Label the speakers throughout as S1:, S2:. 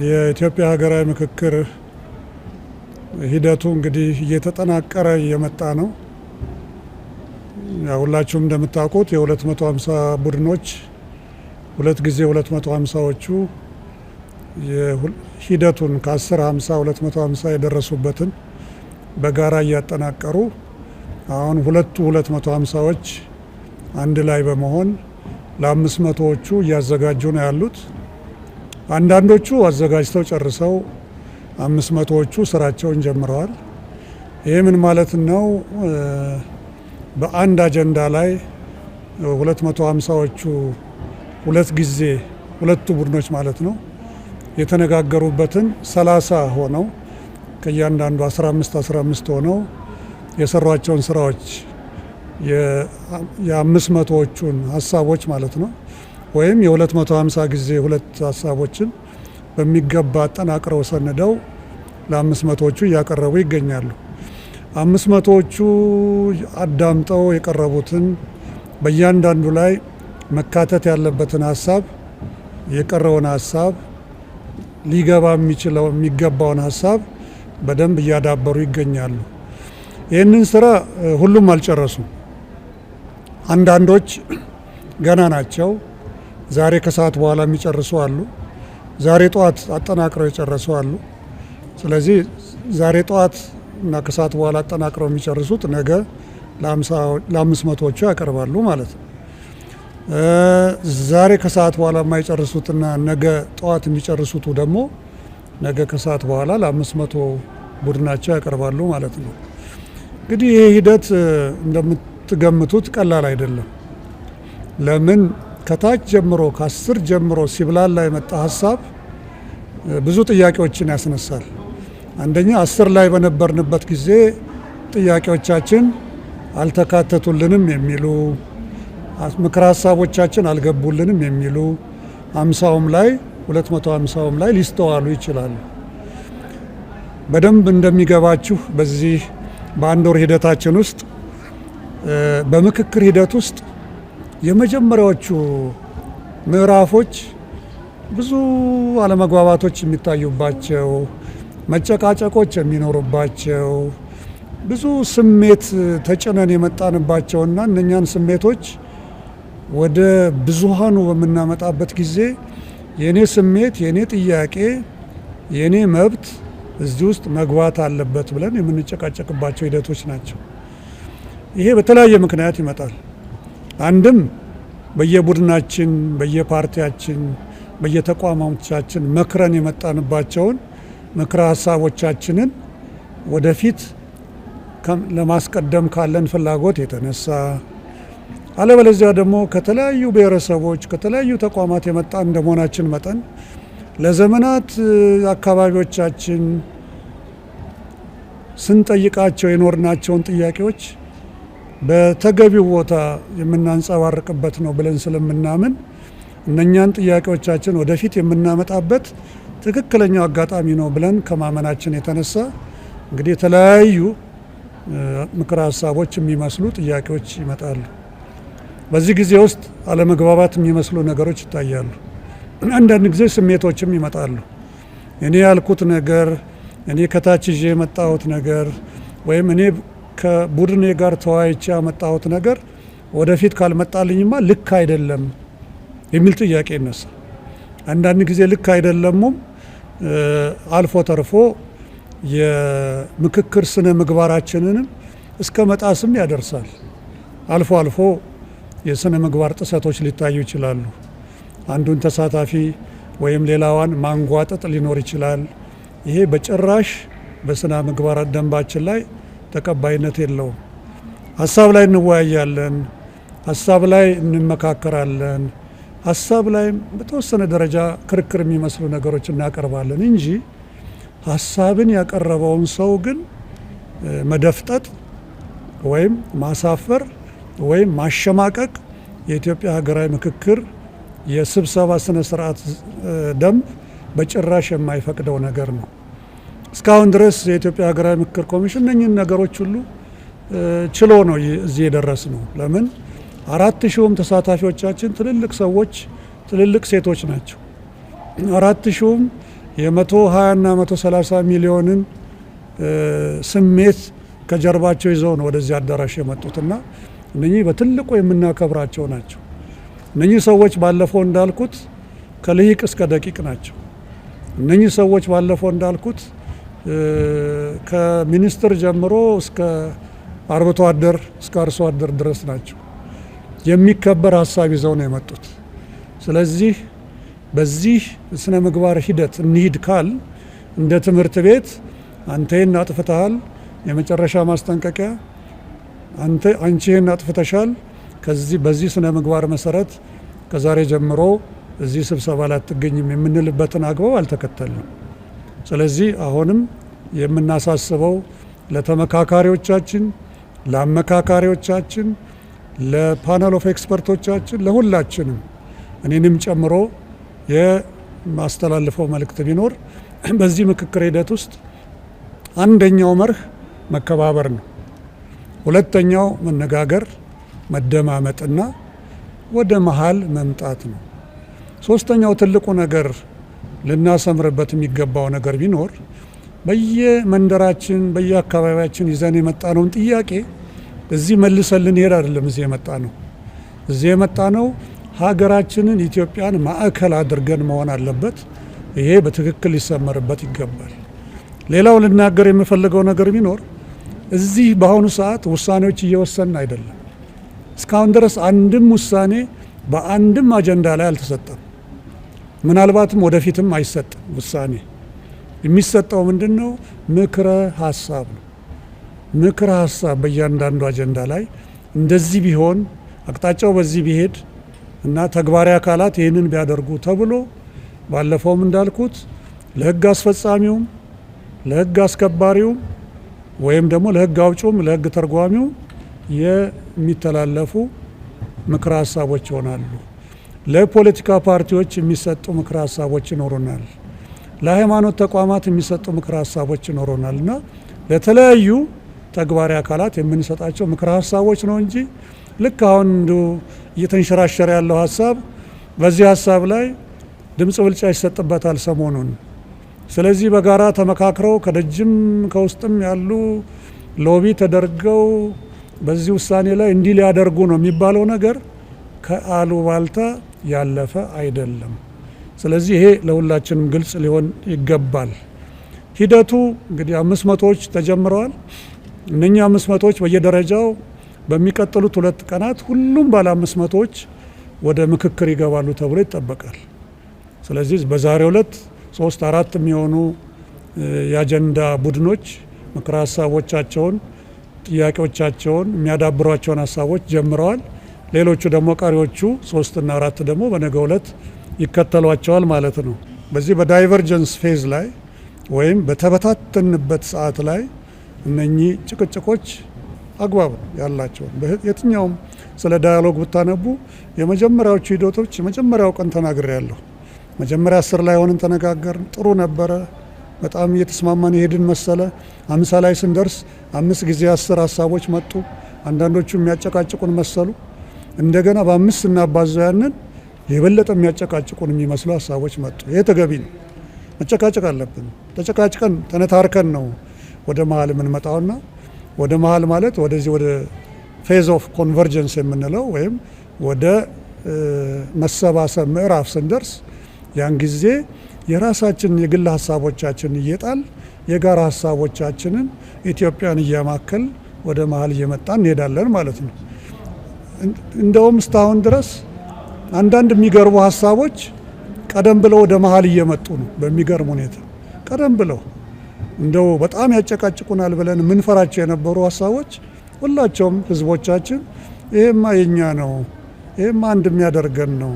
S1: የኢትዮጵያ ሀገራዊ ምክክር ሂደቱ እንግዲህ እየተጠናቀረ እየመጣ ነው። ሁላችሁም እንደምታውቁት የ250 ቡድኖች ሁለት ጊዜ 250ዎቹ ሂደቱን ከ10 50 250 የደረሱበትን በጋራ እያጠናቀሩ አሁን ሁለቱ 250ዎች አንድ ላይ በመሆን ለ500ዎቹ እያዘጋጁ ነው ያሉት። አንዳንዶቹ አዘጋጅተው ጨርሰው 500ዎቹ ስራቸውን ጀምረዋል። ይህ ምን ማለት ነው? በአንድ አጀንዳ ላይ 250ዎቹ ሁለት ጊዜ ሁለቱ ቡድኖች ማለት ነው የተነጋገሩበትን 30 ሆነው ከእያንዳንዱ 15 ሆነው የሰሯቸውን ስራዎች የ500ዎቹን ሀሳቦች ማለት ነው ወይም የ250 ጊዜ ሁለት ሀሳቦችን በሚገባ አጠናቅረው ሰንደው ለ500ዎቹ እያቀረቡ ይገኛሉ። 500ዎቹ አዳምጠው የቀረቡትን በእያንዳንዱ ላይ መካተት ያለበትን ሀሳብ የቀረውን ሀሳብ ሊገባ የሚገባውን ሀሳብ በደንብ እያዳበሩ ይገኛሉ። ይህንን ስራ ሁሉም አልጨረሱም። አንዳንዶች ገና ናቸው። ዛሬ ከሰዓት በኋላ የሚጨርሱ አሉ። ዛሬ ጠዋት አጠናቅረው የጨረሱ አሉ። ስለዚህ ዛሬ ጠዋት እና ከሰዓት በኋላ አጠናቅረው የሚጨርሱት ነገ ለ500ዎቹ ያቀርባሉ ማለት ነው። ዛሬ ከሰዓት በኋላ የማይጨርሱትና ነገ ጠዋት የሚጨርሱቱ ደግሞ ነገ ከሰዓት በኋላ ለ500 ቡድናቸው ያቀርባሉ ማለት ነው። እንግዲህ ይህ ሂደት እንደምትገምቱት ቀላል አይደለም። ለምን ከታች ጀምሮ ከ10 ጀምሮ ሲብላላ የመጣ ሀሳብ ብዙ ጥያቄዎችን ያስነሳል። አንደኛ 10 ላይ በነበርንበት ጊዜ ጥያቄዎቻችን አልተካተቱልንም የሚሉ ምክረ ሀሳቦቻችን አልገቡልንም የሚሉ 50ውም ላይ 250ውም ላይ ሊስተዋሉ ይችላሉ። በደንብ እንደሚገባችሁ በዚህ በአንድ ወር ሂደታችን ውስጥ በምክክር ሂደት ውስጥ የመጀመሪያዎቹ ምዕራፎች ብዙ አለመግባባቶች የሚታዩባቸው፣ መጨቃጨቆች የሚኖሩባቸው፣ ብዙ ስሜት ተጭነን የመጣንባቸውና እነኛን ስሜቶች ወደ ብዙሃኑ በምናመጣበት ጊዜ የኔ ስሜት፣ የኔ ጥያቄ፣ የኔ መብት እዚህ ውስጥ መግባት አለበት ብለን የምንጨቃጨቅባቸው ሂደቶች ናቸው። ይሄ በተለያየ ምክንያት ይመጣል። አንድም በየቡድናችን፣ በየፓርቲያችን፣ በየተቋሞቻችን መክረን የመጣንባቸውን ምክረ ሀሳቦቻችንን ወደፊት ለማስቀደም ካለን ፍላጎት የተነሳ፣ አለበለዚያ ደግሞ ከተለያዩ ብሔረሰቦች ከተለያዩ ተቋማት የመጣ እንደመሆናችን መጠን ለዘመናት አካባቢዎቻችን ስንጠይቃቸው የኖርናቸውን ጥያቄዎች በተገቢው ቦታ የምናንጸባርቅበት ነው ብለን ስለምናምን እነኛን ጥያቄዎቻችን ወደፊት የምናመጣበት ትክክለኛው አጋጣሚ ነው ብለን ከማመናችን የተነሳ እንግዲህ የተለያዩ ምክረ ሀሳቦች የሚመስሉ ጥያቄዎች ይመጣሉ። በዚህ ጊዜ ውስጥ አለመግባባት የሚመስሉ ነገሮች ይታያሉ። አንዳንድ ጊዜ ስሜቶችም ይመጣሉ። እኔ ያልኩት ነገር፣ እኔ ከታች ይዤ የመጣሁት ነገር ወይም እኔ ከቡድኔ ጋር ተወያይቼ ያመጣሁት ነገር ወደፊት ካልመጣልኝማ ልክ አይደለም የሚል ጥያቄ ይነሳ። አንዳንድ ጊዜ ልክ አይደለሙም አልፎ ተርፎ የምክክር ስነ ምግባራችንንም እስከ መጣስም ያደርሳል። አልፎ አልፎ የስነ ምግባር ጥሰቶች ሊታዩ ይችላሉ። አንዱን ተሳታፊ ወይም ሌላዋን ማንጓጠጥ ሊኖር ይችላል። ይሄ በጭራሽ በስነ ምግባር ደንባችን ላይ ተቀባይነት የለውም። ሀሳብ ላይ እንወያያለን፣ ሀሳብ ላይ እንመካከራለን፣ ሀሳብ ላይ በተወሰነ ደረጃ ክርክር የሚመስሉ ነገሮች እናቀርባለን እንጂ ሀሳብን ያቀረበውን ሰው ግን መደፍጠጥ ወይም ማሳፈር ወይም ማሸማቀቅ የኢትዮጵያ ሀገራዊ ምክክር የስብሰባ ስነ ስርዓት ደንብ በጭራሽ የማይፈቅደው ነገር ነው። እስካሁን ድረስ የኢትዮጵያ ሀገራዊ ምክክር ኮሚሽን እነኝህን ነገሮች ሁሉ ችሎ ነው እዚህ የደረስ ነው። ለምን 4000ም ተሳታፊዎቻችን ትልልቅ ሰዎች፣ ትልልቅ ሴቶች ናቸው። 4000ም የ120 እና 130 ሚሊዮንን ስሜት ከጀርባቸው ይዘው ነው ወደዚህ አዳራሽ የመጡትና እነኚህ በትልቁ የምናከብራቸው ናቸው። እነኚህ ሰዎች ባለፈው እንዳልኩት ከልሂቅ እስከ ደቂቅ ናቸው። እነኚህ ሰዎች ባለፈው እንዳልኩት ከሚኒስትር ጀምሮ እስከ አርብቶ አደር እስከ አርሶ አደር ድረስ ናቸው። የሚከበር ሀሳብ ይዘው ነው የመጡት። ስለዚህ በዚህ ስነ ምግባር ሂደት እንሂድ ካል እንደ ትምህርት ቤት አንተ ይህን አጥፍተሃል፣ የመጨረሻ ማስጠንቀቂያ፣ አንቺ ይህን አጥፍተሻል፣ በዚህ ስነ ምግባር መሰረት ከዛሬ ጀምሮ እዚህ ስብሰባ ላይ አትገኝም የምንልበትን አግባብ አልተከተልንም። ስለዚህ አሁንም የምናሳስበው ለተመካካሪዎቻችን፣ ለአመካካሪዎቻችን፣ ለፓነል ኦፍ ኤክስፐርቶቻችን፣ ለሁላችንም እኔንም ጨምሮ የማስተላልፈው መልእክት ቢኖር በዚህ ምክክር ሂደት ውስጥ አንደኛው መርህ መከባበር ነው። ሁለተኛው መነጋገር፣ መደማመጥና ወደ መሀል መምጣት ነው። ሶስተኛው ትልቁ ነገር ልናሰምርበት የሚገባው ነገር ቢኖር በየመንደራችን በየአካባቢያችን ይዘን የመጣነውን ጥያቄ እዚህ መልሰን ልንሄድ አይደለም። እዚህ የመጣ ነው ሀገራችንን ኢትዮጵያን ማዕከል አድርገን መሆን አለበት። ይሄ በትክክል ሊሰመርበት ይገባል። ሌላው ልናገር የምፈልገው ነገር ቢኖር እዚህ በአሁኑ ሰዓት ውሳኔዎች እየወሰን አይደለም። እስካሁን ድረስ አንድም ውሳኔ በአንድም አጀንዳ ላይ አልተሰጠም። ምናልባትም ወደፊትም አይሰጥም። ውሳኔ የሚሰጠው ምንድን ነው? ምክረ ሀሳብ ነው። ምክረ ሀሳብ በእያንዳንዱ አጀንዳ ላይ እንደዚህ ቢሆን፣ አቅጣጫው በዚህ ቢሄድ እና ተግባራዊ አካላት ይህንን ቢያደርጉ ተብሎ ባለፈውም እንዳልኩት ለህግ አስፈጻሚውም ለህግ አስከባሪውም ወይም ደግሞ ለህግ አውጪውም ለህግ ተርጓሚውም የሚተላለፉ ምክረ ሀሳቦች ይሆናሉ። ለፖለቲካ ፓርቲዎች የሚሰጡ ምክረ ሀሳቦች ይኖሩናል። ለሃይማኖት ተቋማት የሚሰጡ ምክረ ሀሳቦች ይኖሩናል እና ለተለያዩ ተግባራዊ አካላት የምንሰጣቸው ምክረ ሀሳቦች ነው እንጂ ልክ አሁን እየተንሸራሸረ ያለው ሀሳብ በዚህ ሀሳብ ላይ ድምፅ ብልጫ ይሰጥበታል ሰሞኑን። ስለዚህ በጋራ ተመካክረው ከደጅም ከውስጥም ያሉ ሎቢ ተደርገው በዚህ ውሳኔ ላይ እንዲህ ሊያደርጉ ነው የሚባለው ነገር ከአሉባልታ ያለፈ አይደለም። ስለዚህ ይሄ ለሁላችንም ግልጽ ሊሆን ይገባል። ሂደቱ እንግዲህ 500ዎች ተጀምረዋል። እነኛ 500ዎች በየደረጃው በሚቀጥሉት 2 ቀናት ሁሉም ባለ 500ዎች ወደ ምክክር ይገባሉ ተብሎ ይጠበቃል። ስለዚህ በዛሬው ዕለት 3-4 የሚሆኑ የአጀንዳ ቡድኖች ምክረ ሀሳቦቻቸውን፣ ጥያቄዎቻቸውን፣ የሚያዳብሯቸውን ሀሳቦች ጀምረዋል። ሌሎቹ ደግሞ ቀሪዎቹ 3 እና 4 ደግሞ በነገው ዕለት ይከተሏቸዋል ማለት ነው። በዚህ በዳይቨርጀንስ ፌዝ ላይ ወይም በተበታተንበት ሰዓት ላይ እነኚህ ጭቅጭቆች አግባብ ያላቸው የትኛውም ስለ ዳያሎግ ብታነቡ የመጀመሪያዎቹ ሂደቶች የመጀመሪያው ቀን ተናግሬ ያለሁ። መጀመሪያ 10 ላይ ሆነን ተነጋገርን፣ ጥሩ ነበረ፣ በጣም እየተስማማን የሄድን መሰለ። 50 ላይ ስንደርስ 5 ጊዜ 10 ሀሳቦች መጡ። አንዳንዶቹ የሚያጨቃጭቁን መሰሉ። እንደገና በ5 ስናባዛው ያንን የበለጠ የሚያጨቃጭቁን የሚመስሉ ሀሳቦች መጡ። ይሄ ተገቢ ነው። መጨቃጨቅ አለብን። ተጨቃጭቀን ተነታርከን ነው ወደ መሀል የምንመጣውና ወደ መሀል ማለት ወደዚህ ወደ ፌዝ ኦፍ ኮንቨርጀንስ የምንለው ወይም ወደ መሰባሰብ ምዕራፍ ስንደርስ ያን ጊዜ የራሳችንን የግል ሀሳቦቻችን እየጣል የጋራ ሀሳቦቻችንን ኢትዮጵያን እያማከል ወደ መሀል እየመጣን እንሄዳለን ማለት ነው። እንደውም እስካሁን ድረስ አንዳንድ የሚገርሙ ሀሳቦች ቀደም ብለው ወደ መሀል እየመጡ ነው። በሚገርም ሁኔታ ቀደም ብለው እንደው በጣም ያጨቃጭቁናል ብለን የምንፈራቸው የነበሩ ሀሳቦች ሁላቸውም ህዝቦቻችን ይሄማ የኛ ነው፣ ይሄማ አንድ የሚያደርገን ነው፣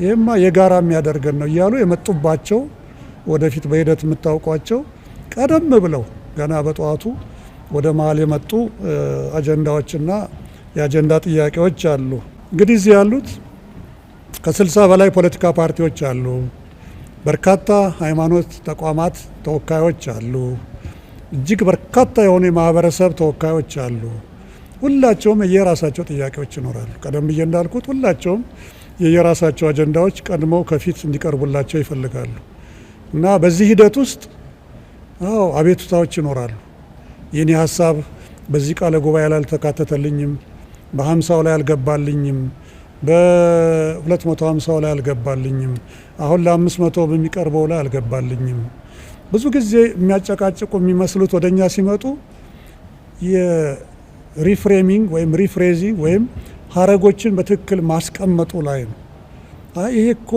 S1: ይሄማ የጋራ የሚያደርገን ነው እያሉ የመጡባቸው ወደፊት በሂደት የምታውቋቸው ቀደም ብለው ገና በጠዋቱ ወደ መሀል የመጡ አጀንዳዎችና የአጀንዳ ጥያቄዎች አሉ። እንግዲህ እዚህ ያሉት ከ60 በላይ ፖለቲካ ፓርቲዎች አሉ። በርካታ ሃይማኖት ተቋማት ተወካዮች አሉ። እጅግ በርካታ የሆኑ የማህበረሰብ ተወካዮች አሉ። ሁላቸውም የየራሳቸው ጥያቄዎች ይኖራሉ። ቀደም ብዬ እንዳልኩት ሁላቸውም የየራሳቸው አጀንዳዎች ቀድመው ከፊት እንዲቀርቡላቸው ይፈልጋሉ። እና በዚህ ሂደት ውስጥ አቤቱታዎች ይኖራሉ። የኔ ሀሳብ በዚህ ቃለ ጉባኤ ላይ አልተካተተልኝም፣ በ50ው ላይ አልገባልኝም፣ በ250ው ላይ አልገባልኝም፣ አሁን ለ500 በሚቀርበው ላይ አልገባልኝም። ብዙ ጊዜ የሚያጨቃጭቁ የሚመስሉት ወደኛ ሲመጡ የሪፍሬሚንግ ወይም ሪፍሬዚንግ ወይም ሀረጎችን በትክክል ማስቀመጡ ላይ ነው። ይሄ እኮ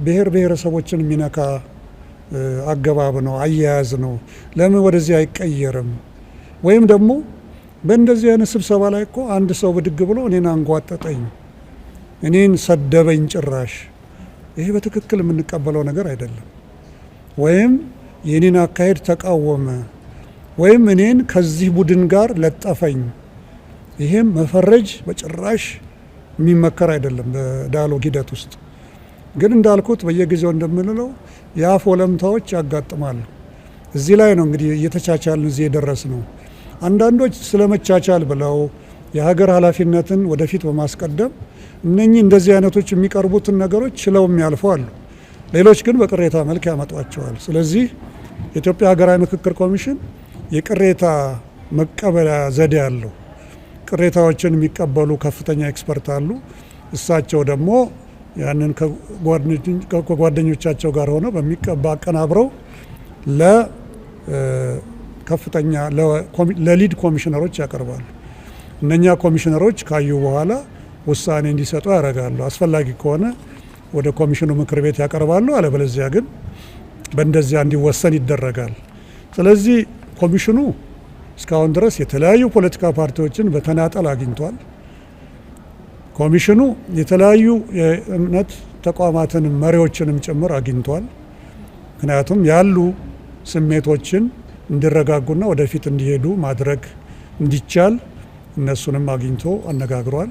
S1: ብሔር ብሔረሰቦችን የሚነካ አገባብ ነው፣ አያያዝ ነው፣ ለምን ወደዚህ አይቀየርም? ወይም ደግሞ በእንደዚህ አይነት ስብሰባ ላይ እኮ አንድ ሰው ብድግ ብሎ እኔን አንጓጠጠኝ፣ እኔን ሰደበኝ ጭራሽ። ይሄ በትክክል የምንቀበለው ነገር አይደለም። ወይም የኔን አካሄድ ተቃወመ፣ ወይም እኔን ከዚህ ቡድን ጋር ለጠፈኝ። ይሄም መፈረጅ በጭራሽ የሚመከር አይደለም በዳያሎግ ሂደት ውስጥ። ግን እንዳልኩት በየጊዜው እንደምንለው የአፍ ወለምታዎች ያጋጥማሉ። እዚህ ላይ ነው እንግዲህ እየተቻቻልን እዚህ የደረስ ነው። አንዳንዶች ስለ መቻቻል ብለው የሀገር ኃላፊነትን ወደፊት በማስቀደም እነኚህ እንደዚህ አይነቶች የሚቀርቡትን ነገሮች ችለው የሚያልፉ አሉ። ሌሎች ግን በቅሬታ መልክ ያመጧቸዋል። ስለዚህ የኢትዮጵያ ሀገራዊ ምክክር ኮሚሽን የቅሬታ መቀበያ ዘዴ አለው። ቅሬታዎችን የሚቀበሉ ከፍተኛ ኤክስፐርት አሉ። እሳቸው ደግሞ ያንን ከጓደኞቻቸው ጋር ሆነው በሚቀባ አቀናብረው ለከፍተኛ ለሊድ ኮሚሽነሮች ያቀርባሉ። እነኛ ኮሚሽነሮች ካዩ በኋላ ውሳኔ እንዲሰጡ ያደርጋሉ። አስፈላጊ ከሆነ ወደ ኮሚሽኑ ምክር ቤት ያቀርባሉ። አለበለዚያ ግን በእንደዚያ እንዲወሰን ይደረጋል። ስለዚህ ኮሚሽኑ እስካሁን ድረስ የተለያዩ ፖለቲካ ፓርቲዎችን በተናጠል አግኝቷል። ኮሚሽኑ የተለያዩ የእምነት ተቋማትን መሪዎችንም ጭምር አግኝቷል። ምክንያቱም ያሉ ስሜቶችን እንዲረጋጉና ወደፊት እንዲሄዱ ማድረግ እንዲቻል እነሱንም አግኝቶ አነጋግሯል።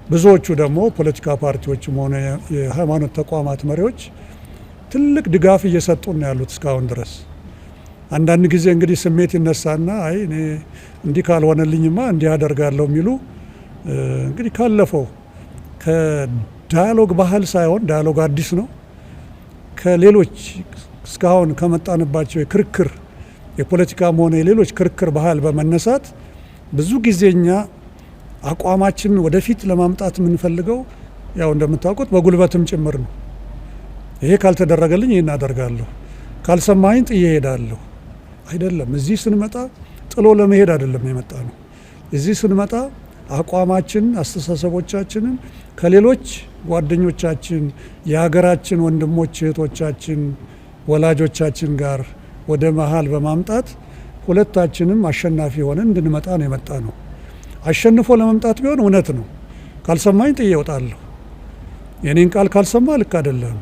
S1: ብዙዎቹ ደግሞ ፖለቲካ ፓርቲዎችም ሆነ የሃይማኖት ተቋማት መሪዎች ትልቅ ድጋፍ እየሰጡ ነው ያሉት እስካሁን ድረስ። አንዳንድ ጊዜ እንግዲህ ስሜት ይነሳና አይ እኔ እንዲህ ካልሆነልኝማ እንዲህ አደርጋለሁ የሚሉ እንግዲህ ካለፈው ከዳያሎግ ባህል ሳይሆን ዳያሎግ አዲስ ነው። ከሌሎች እስካሁን ከመጣንባቸው የክርክር የፖለቲካም ሆነ የሌሎች ክርክር ባህል በመነሳት ብዙ ጊዜኛ አቋማችንን ወደፊት ለማምጣት የምንፈልገው ያው እንደምታውቁት በጉልበትም ጭምር ነው። ይሄ ካልተደረገልኝ ይህን አደርጋለሁ፣ ካልሰማኝ ጥዬ እሄዳለሁ አይደለም። እዚህ ስንመጣ ጥሎ ለመሄድ አይደለም የመጣ ነው። እዚህ ስንመጣ አቋማችን፣ አስተሳሰቦቻችንን ከሌሎች ጓደኞቻችን፣ የሀገራችን ወንድሞች እህቶቻችን፣ ወላጆቻችን ጋር ወደ መሀል በማምጣት ሁለታችንም አሸናፊ ሆነን እንድንመጣ ነው የመጣ ነው። አሸንፎ ለመምጣት ቢሆን እውነት ነው። ካልሰማኝ ጥዬ እወጣለሁ። የኔን ቃል ካልሰማ ልክ አይደለም።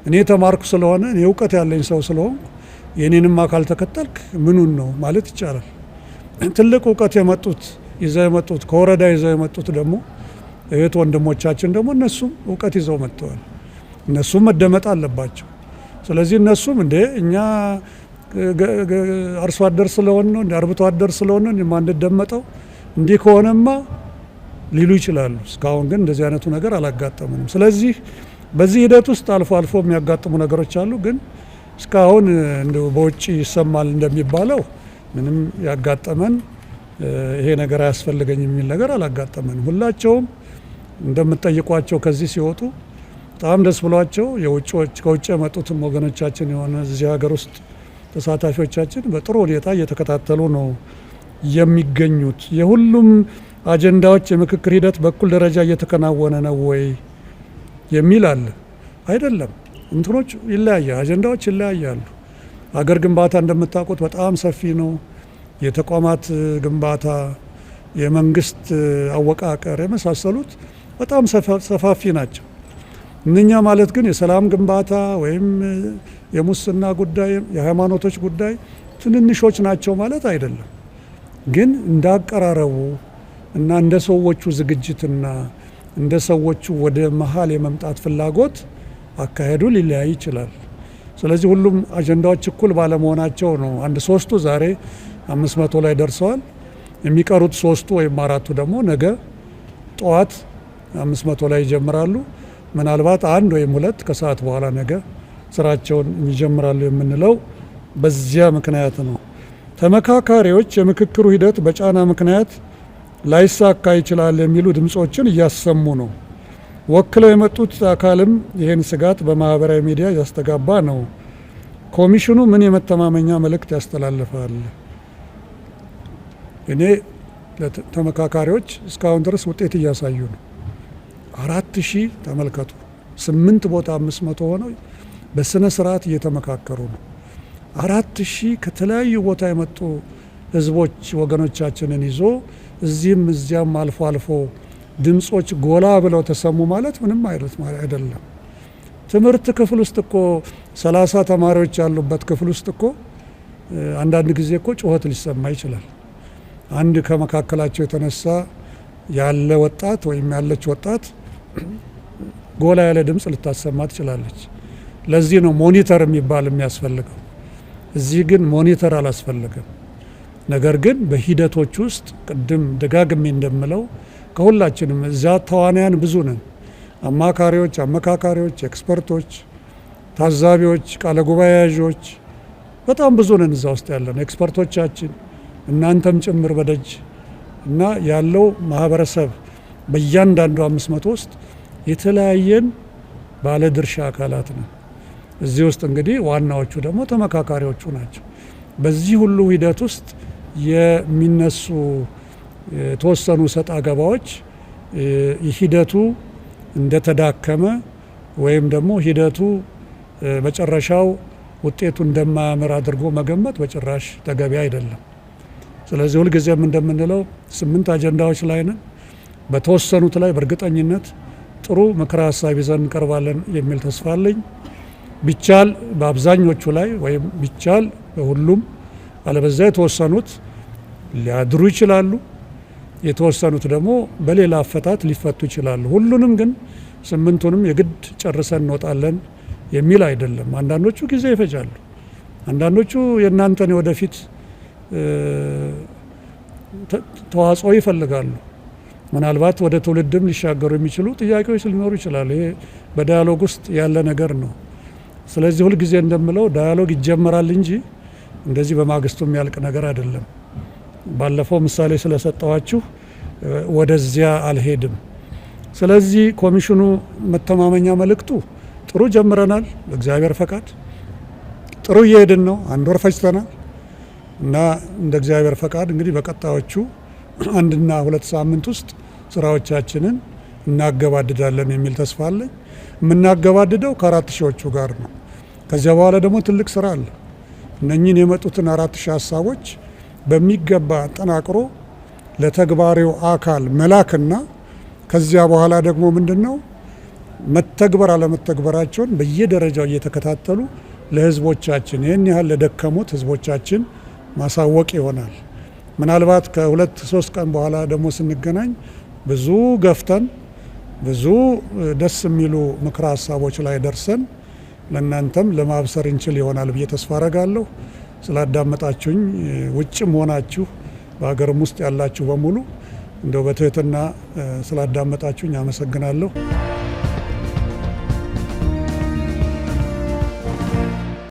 S1: እኔ ተማርኩ ስለሆነ እኔ እውቀት ያለኝ ሰው ስለሆንኩ የኔንም አካል ተከተልክ ምኑን ነው ማለት ይቻላል። ትልቅ እውቀት ይዘው የመጡት ከወረዳ ይዘው የመጡት ደግሞ እህት ወንድሞቻችን ደግሞ እነሱም እውቀት ይዘው መጥተዋል። እነሱም መደመጥ አለባቸው። ስለዚህ እነሱም እንደ እኛ አርሶ አደር ስለሆነ ነው እንደ አርብቶ አደር ስለሆነ ነው የማንደመጠው እንዲህ ከሆነማ ሊሉ ይችላሉ። እስካሁን ግን እንደዚህ አይነቱ ነገር አላጋጠመንም። ስለዚህ በዚህ ሂደት ውስጥ አልፎ አልፎ የሚያጋጥሙ ነገሮች አሉ። ግን እስካሁን እንደው በውጭ ይሰማል እንደሚባለው ምንም ያጋጠመን ይሄ ነገር አያስፈልገኝ የሚል ነገር አላጋጠመንም። ሁላቸውም እንደምትጠይቋቸው ከዚህ ሲወጡ በጣም ደስ ብሏቸው ከውጭ የመጡትም ወገኖቻችን የሆነ እዚህ ሀገር ውስጥ ተሳታፊዎቻችን በጥሩ ሁኔታ እየተከታተሉ ነው የሚገኙት። የሁሉም አጀንዳዎች የምክክር ሂደት በኩል ደረጃ እየተከናወነ ነው ወይ የሚል አለ። አይደለም፣ እንትኖች ይለያያል፣ አጀንዳዎች ይለያያሉ። አገር ግንባታ እንደምታውቁት በጣም ሰፊ ነው። የተቋማት ግንባታ፣ የመንግስት አወቃቀር የመሳሰሉት በጣም ሰፋፊ ናቸው። እነኛ ማለት ግን የሰላም ግንባታ ወይም የሙስና ጉዳይ፣ የሃይማኖቶች ጉዳይ ትንንሾች ናቸው ማለት አይደለም። ግን እንዳቀራረቡ እና እንደ ሰዎቹ ዝግጅትና እንደ ሰዎቹ ወደ መሀል የመምጣት ፍላጎት አካሄዱ ሊለያይ ይችላል። ስለዚህ ሁሉም አጀንዳዎች እኩል ባለመሆናቸው ነው ሶስቱ ዛሬ 500 ላይ ደርሰዋል። የሚቀሩት 3ቱ ወይም 4ቱ ደግሞ ነገ ጠዋት 500 ላይ ይጀምራሉ። ምናልባት 1 ወይም 2 ከሰዓት በኋላ ነገ ስራቸውን ይጀምራሉ የምንለው በዚያ ምክንያት ነው። ተመካካሪዎች የምክክሩ ሂደት በጫና ምክንያት ላይሳካ ይችላል የሚሉ ድምጾችን እያሰሙ ነው። ወክለው የመጡት አካልም ይህን ስጋት በማህበራዊ ሚዲያ ያስተጋባ ነው። ኮሚሽኑ ምን የመተማመኛ መልእክት ያስተላልፋል? እኔ ተመካካሪዎች እስካሁን ድረስ ውጤት እያሳዩ ነው። 4000 ተመልከቱ፣ 8 ቦታ 500 ሆነው በስነ ስርዓት እየተመካከሩ ነው። 4000 ከተለያዩ ቦታ የመጡ ህዝቦች ወገኖቻችንን ይዞ እዚህም እዚያም አልፎ አልፎ ድምጾች ጎላ ብለው ተሰሙ ማለት ምንም አይደለም። ትምህርት ክፍል ውስጥ እኮ 30 ተማሪዎች ያሉበት ክፍል ውስጥ እኮ አንዳንድ ጊዜ እኮ ጩኸት ሊሰማ ይችላል። አንድ ከመካከላቸው የተነሳ ያለ ወጣት ወይም ያለች ወጣት ጎላ ያለ ድምጽ ልታሰማ ትችላለች። ለዚህ ነው ሞኒተር የሚባል የሚያስፈልገው። እዚህ ግን ሞኒተር አላስፈልግም። ነገር ግን በሂደቶች ውስጥ ቅድም ደጋግሜ እንደምለው ከሁላችንም እዚያ ተዋናያን ብዙ ነን። አማካሪዎች፣ አመካካሪዎች፣ ኤክስፐርቶች፣ ታዛቢዎች፣ ቃለ ጉባኤ ያዦች በጣም ብዙ ነን እዛ ውስጥ ያለን ኤክስፐርቶቻችን፣ እናንተም ጭምር በደጅ እና ያለው ማህበረሰብ በእያንዳንዱ 500 ውስጥ የተለያየን ባለድርሻ አካላት ነን። እዚህ ውስጥ እንግዲህ ዋናዎቹ ደግሞ ተመካካሪዎቹ ናቸው። በዚህ ሁሉ ሂደት ውስጥ የሚነሱ የተወሰኑ ሰጣ ገባዎች ሂደቱ እንደተዳከመ ወይም ደግሞ ሂደቱ መጨረሻው ውጤቱ እንደማያምር አድርጎ መገመት በጭራሽ ተገቢ አይደለም። ስለዚህ ሁልጊዜም እንደምንለው 8 አጀንዳዎች ላይ ነን። በተወሰኑት ላይ በእርግጠኝነት ጥሩ ምክረ ሀሳብ ይዘን እንቀርባለን የሚል ተስፋ አለኝ። ቢቻል በአብዛኞቹ ላይ ወይም ቢቻል በሁሉም አለበዛ የተወሰኑት ሊያድሩ ይችላሉ፣ የተወሰኑት ደግሞ በሌላ አፈታት ሊፈቱ ይችላሉ። ሁሉንም ግን 8ቱንም የግድ ጨርሰን እንወጣለን የሚል አይደለም። አንዳንዶቹ ጊዜ ይፈጃሉ። አንዳንዶቹ የእናንተን ወደፊት ተዋጽኦ ይፈልጋሉ። ምናልባት ወደ ትውልድም ሊሻገሩ የሚችሉ ጥያቄዎች ሊኖሩ ይችላሉ። ይሄ በዳያሎግ ውስጥ ያለ ነገር ነው። ስለዚህ ሁልጊዜ እንደምለው ዳያሎግ ይጀመራል እንጂ እንደዚህ በማግስቱ የሚያልቅ ነገር አይደለም። ባለፈው ምሳሌ ስለሰጠዋችሁ ወደዚያ አልሄድም። ስለዚህ ኮሚሽኑ መተማመኛ መልእክቱ ጥሩ ጀምረናል፣ በእግዚአብሔር ፈቃድ ጥሩ እየሄድን ነው። 1 ወር ፈጅተናል እና እንደ እግዚአብሔር ፈቃድ እንግዲህ በቀጣዮቹ 1 እና 2 ሳምንት ውስጥ ስራዎቻችንን እናገባድዳለን የሚል ተስፋ አለኝ። የምናገባድደው ከ4000ዎቹ ጋር ነው። ከዚያ በኋላ ደግሞ ትልቅ ስራ አለ። እነኚህን የመጡትን 4000 ሀሳቦች በሚገባ አጠናቅሮ ለተግባሪው አካል መላክና ከዚያ በኋላ ደግሞ ምንድነው መተግበር አለመተግበራቸውን በየደረጃው እየተከታተሉ ለህዝቦቻችን ይህን ያህል ለደከሙት ህዝቦቻችን ማሳወቅ ይሆናል። ምናልባት ከ2-3 ቀን በኋላ ደግሞ ስንገናኝ ብዙ ገፍተን ብዙ ደስ የሚሉ ምክረ ሀሳቦች ላይ ደርሰን ለእናንተም ለማብሰር እንችል ይሆናል ብዬ ተስፋ አረጋለሁ። ስላዳመጣችሁኝ ውጭም ሆናችሁ በሀገርም ውስጥ ያላችሁ በሙሉ እንደው በትህትና ስላዳመጣችሁኝ አመሰግናለሁ።